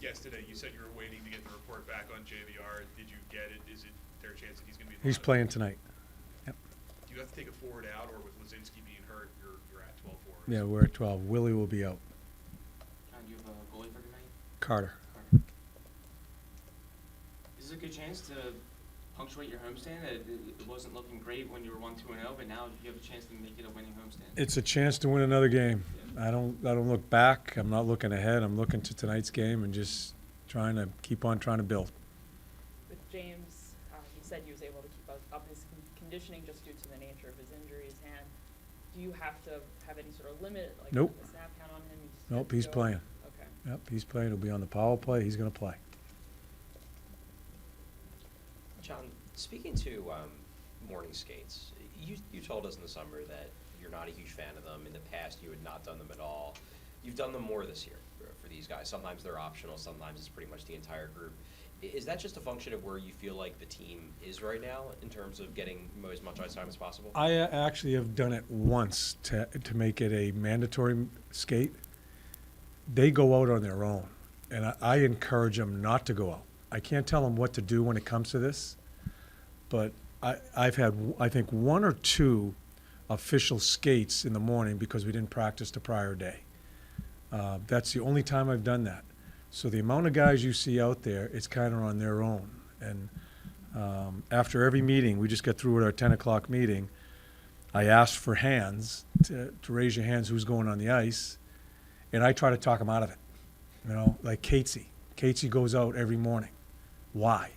yesterday, you said you were waiting to get the report back on JVR. Did you get it? Is it there a chance that he's going to be? He's playing tonight. Yep. Do you have to take a forward out, or with Lazinski being hurt, you're at 12 forward? Yeah, we're at 12. Willie will be out. John, do you have a goalie for tonight? Carter. Is this a good chance to punctuate your homestand? It wasn't looking great when you were 1-2-0, but now you have a chance to make it a winning homestand. It's a chance to win another game. Yeah. I don't look back. I'm not looking ahead. I'm looking to tonight's game and just trying to keep on trying to build. With James, he said he was able to keep up his conditioning just due to the nature of his injury, his hand. Do you have to have any sort of limit, like Nope. a snap count on him? Nope, he's playing. Okay. Yep, he's playing. He'll be on the power play. He's going to play. John, speaking to morning skates, you told us in the summer that you're not a huge fan of them. In the past, you had not done them at all. You've done them more this year for these guys. Sometimes they're optional. Sometimes it's pretty much the entire group. Is that just a function of where you feel like the team is right now in terms of getting as much ice time as possible? I actually have done it once to make it a mandatory skate. They go out on their own, and I encourage them not to go out. I can't tell them what to do when it comes to this, but I've had, I think, 1 or 2 official skates in the morning because we didn't practice the prior day. That's the only time I've done that. So the amount of guys you see out there, it's kind of on their own. And after every meeting, we just get through with our 10 o'clock meeting, I ask for hands, to raise your hands who's going on the ice, and I try to talk them out of it. You know, like Catesy. Catesy goes out every morning. Why?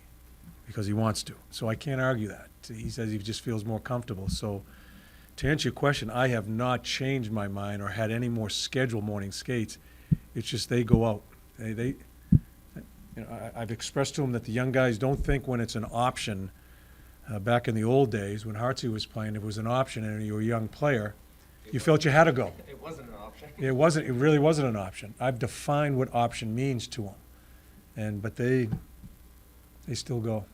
Because he wants to. So I can't argue that. He says he just feels more comfortable. So to answer your question, I have not changed my mind or had any more scheduled morning skates. It's just they go out. They you know, I've expressed to them that the young guys don't think when it's an option. Back in the old days when Hartsey was playing, if it was an option and you were a young player, you felt you had to go. It wasn't an option. It wasn't. It really wasn't an option. I've defined what option means to them, but they still go.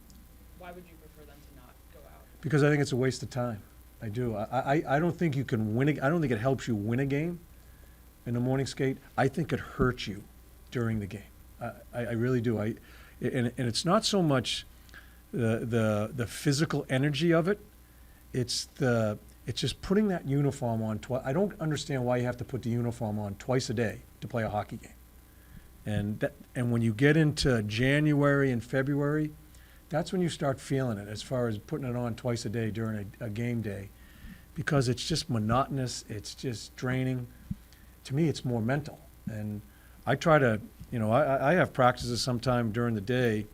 Why would you prefer them to not go out? Because I think it's a waste of time. I do. I don't think you can win. I don't think it helps you win a game in the morning skate. I think it hurts you during the game. I really do. And it's not so much the physical energy of it. It's just putting that uniform on twice. I don't understand why you have to put the uniform on twice a day to play a hockey game. And when you get into January and February, that's when you start feeling it as far as putting it on twice a day during a game day, because it's just monotonous. It's just draining. To me, it's more mental. And I try to, I have practices sometime during the day,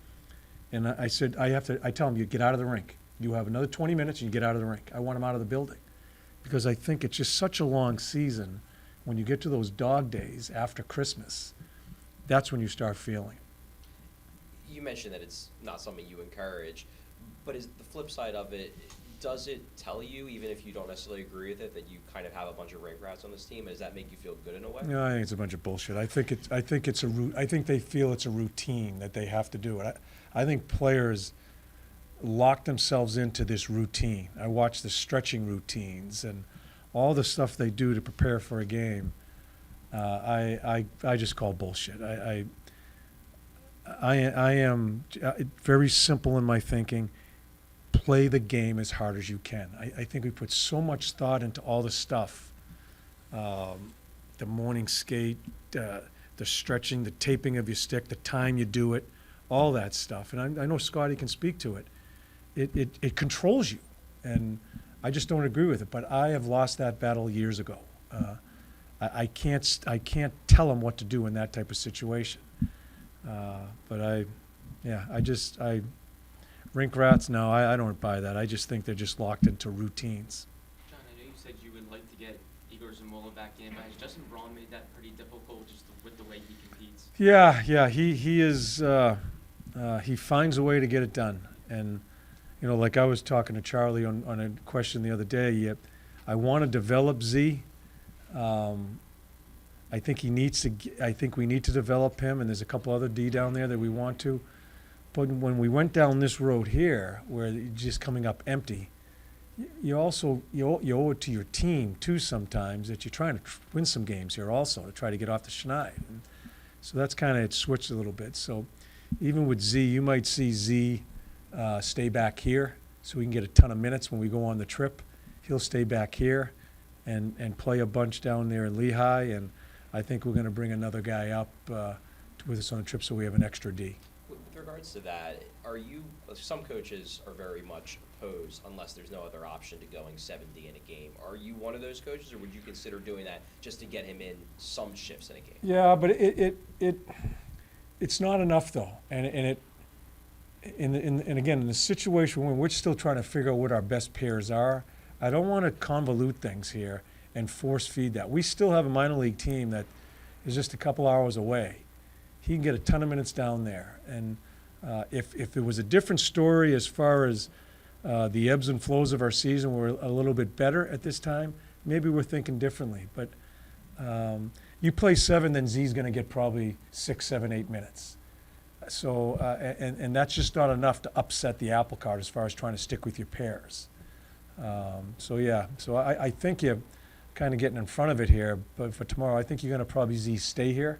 and I said I tell them, you get out of the rink. You have another 20 minutes and you get out of the rink. I want them out of the building because I think it's just such a long season. When you get to those dog days after Christmas, that's when you start feeling. You mentioned that it's not something you encourage, but is the flip side of it, does it tell you, even if you don't necessarily agree with it, that you kind of have a bunch of rink rats on this team? Does that make you feel good in a way? No, I think it's a bunch of bullshit. I think they feel it's a routine that they have to do it. I think players lock themselves into this routine. I watch the stretching routines and all the stuff they do to prepare for a game. I just call bullshit. I am very simple in my thinking. Play the game as hard as you can. I think we put so much thought into all the stuff, the morning skate, the stretching, the taping of your stick, the time you do it, all that stuff. And I know Scotty can speak to it. It controls you, and I just don't agree with it. But I have lost that battle years ago. I can't tell them what to do in that type of situation. But rink rats, no, I don't buy that. I just think they're just locked into routines. John, I know you said you would like to get Igor Zamola back in, but has Justin Braun made that pretty difficult just with the way he competes? Yeah, he is. He finds a way to get it done, and like I was talking to Charlie on a question the other day. I want to develop Z. I think we need to develop him, and there's a couple other D down there that we want to. But when we went down this road here, where you're just coming up empty, you owe it to your team too sometimes that you're trying to win some games here also to try to get off the schneid. And So that's kind of, it switched a little bit. So even with Z, you might see Z stay back here so we can get a ton of minutes when we go on the trip. He'll stay back here and play a bunch down there in Lehigh, and I think we're going to bring another guy up with us on the trip so we have an extra D. With regards to that, some coaches are very much opposed unless there's no other option to going 7D in a game. Are you one of those coaches, or would you consider doing that just to get him in some shifts in a game? Yeah, but it's not enough though, and again, in the situation when we're still trying to figure out what our best pairs are, I don't want to convolute things here and force feed that. We still have a minor league team that is just a couple hours away. He can get a ton of minutes down there, and if it was a different story as far as the ebbs and flows of our season were a little bit better at this time, maybe we're thinking differently. But you play 7, then Z's going to get probably 6, 7, 8 minutes. So and that's just not enough to upset the apple cart as far as trying to stick with your pairs. So I think you're kind of getting in front of it here. But for tomorrow, I think you're going to probably Z stay here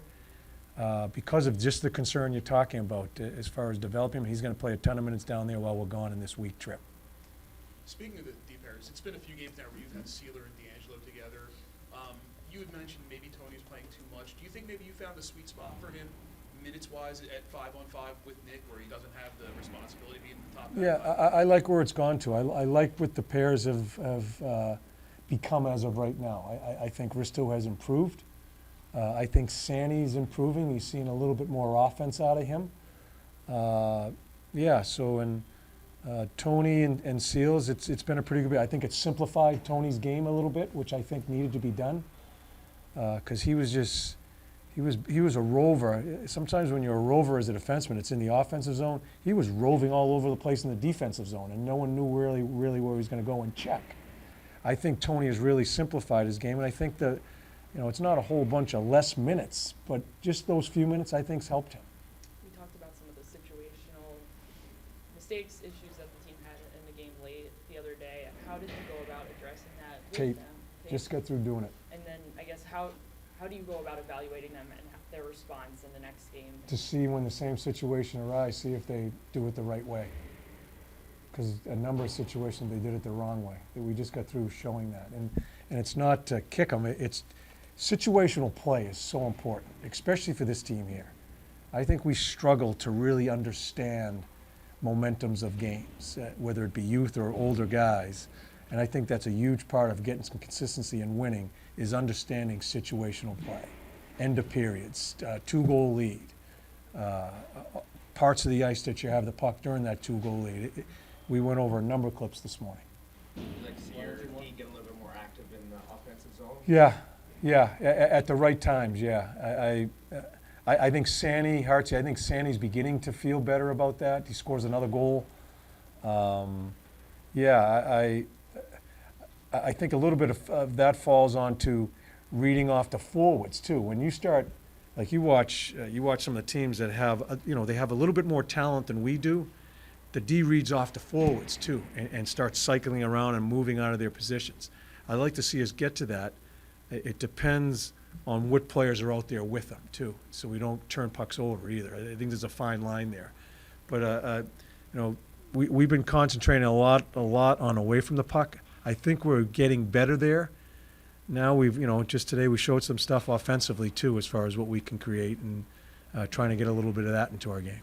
because of just the concern you're talking about as far as developing him. He's going to play a ton of minutes down there while we're gone in this week trip. Speaking of the D pairs, it's been a few games now where you've had Sealer and D'Angelo together. You had mentioned maybe Tony's playing too much. Do you think maybe you found a sweet spot for him, minutes-wise, at 5-on-5 with Nick, where he doesn't have the responsibility of being the top guy? Yeah, I like where it's gone to. I like what the pairs have become as of right now. I think Risto has improved. I think Sanny's improving. He's seen a little bit more offense out of him. Tony and Seals, it's been a pretty good bit. I think it's simplified Tony's game a little bit, which I think needed to be done. Because he was a rover. Sometimes when you're a rover as a defenseman, it's in the offensive zone. He was roving all over the place in the defensive zone, and no one knew really where he was going to go and check. I think Tony has really simplified his game, and I think that, it's not a whole bunch of less minutes, but just those few minutes I think's helped him. We talked about some of the situational mistakes, issues that the team had in the game late the other day. How did you go about addressing that with Tape. them? Just got through doing it. And then, I guess, how do you go about evaluating them and their response in the next game? To see when the same situation arises, see if they do it the right way. Because a number of situations they did it the wrong way. We just got through showing that. And it's not to kick them. It's situational play is so important, especially for this team here. I think we struggle to really understand momentums of games, whether it be youth or older guys. And I think that's a huge part of getting some consistency and winning is understanding situational play. End of periods, 2-goal lead, parts of the ice that you have the puck during that 2-goal lead. We went over a number of clips this morning. You'd like to see your D get a little bit more active in the offensive zone? Yeah, at the right times, yeah. I think Sanny's beginning to feel better about that. He scores another goal. I think a little bit of that falls onto reading off the forwards too. When you start, like you watch some of the teams that have, they have a little bit more talent than we do. The D reads off the forwards too and starts cycling around and moving out of their positions. I'd like to see us get to that. It depends on what players are out there with them too, so we don't turn pucks over either. I think there's a fine line there. But we've been concentrating a lot on away from the puck. I think we're getting better there. Now just today we showed some stuff offensively too as far as what we can create and trying to get a little bit of that into our game.